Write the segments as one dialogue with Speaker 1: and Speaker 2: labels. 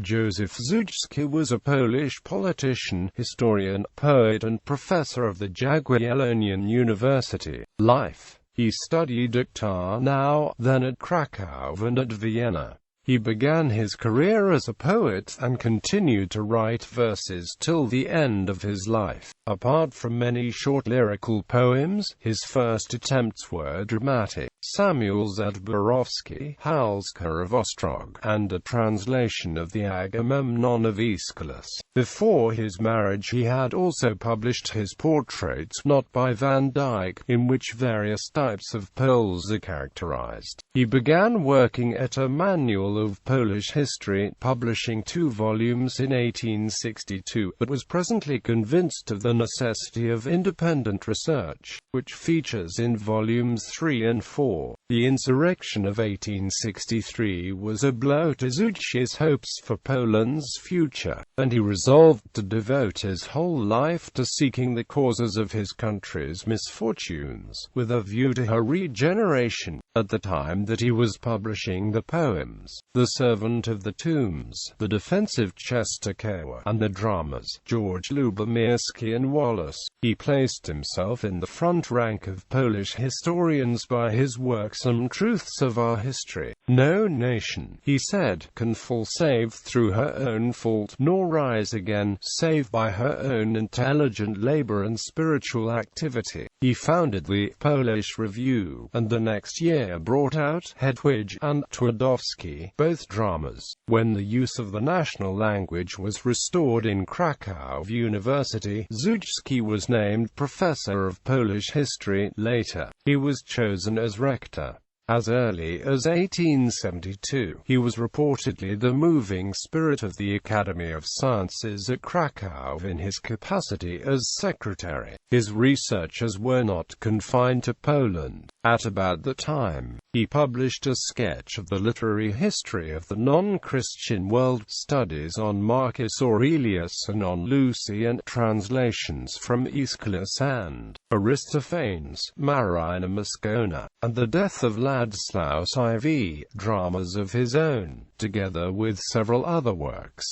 Speaker 1: Józef Szujski was a Polish politician, historian, poet and professor of the Jagiellonian University. Life. He studied at now, then at Kraków and at Vienna. He began his career as a poet and continued to write verses till the end of his life. Apart from many short lyrical poems, his first attempts were dramatic. Samuel Zadborowski, Halska of Ostrog, and a translation of the Agamemnon of Aeschylus. Before his marriage he had also published his portraits, not by Van Dyck, in which various types of Poles are characterized. He began working at a manual of Polish history, publishing 2 volumes in 1862, but was presently convinced of the necessity of independent research, which features in volumes 3 and 4. The insurrection of 1863 was a blow to Szujski's hopes for Poland's future, and he resolved to devote his whole life to seeking the causes of his country's misfortunes, with a view to her regeneration. At the time that he was publishing the poems, The Servant of the Tombs, The Defensive Częstochowa, and the dramas, George Lubomirski and Wallace, he placed himself in the front rank of Polish historians by his work Some Truths of Our History. No nation, he said, can fall save through her own fault, nor rise again, save by her own intelligent labor and spiritual activity. He founded the Polish Review, and the next year brought out Hedwig and Twardowski, both dramas. When the use of the national language was restored in Kraków University, Szujski was named professor of Polish history. Later, he was chosen as rector. As early as 1872, he was reportedly the moving spirit of the Academy of Sciences at Kraków in his capacity as secretary. His researches were not confined to Poland. At about the time, he published a sketch of the literary history of the non-Christian world, studies on Marcus Aurelius and on Lucy, and translations from Aeschylus and Aristophanes, Marina Moscona, and the death of Ladislaus IV, dramas of his own, together with several other works.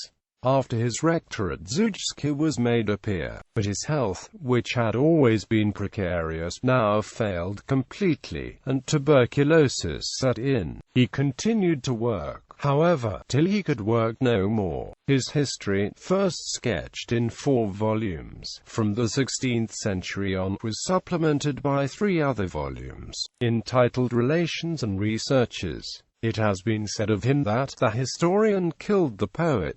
Speaker 1: After his rectorate, Szujski was made a peer, but his health, which had always been precarious, now failed completely, and tuberculosis set in. He continued to work, however, till he could work no more. His history, first sketched in 4 volumes, from the 16th century on, was supplemented by 3 other volumes, entitled Relations and Researches. It has been said of him that the historian killed the poet.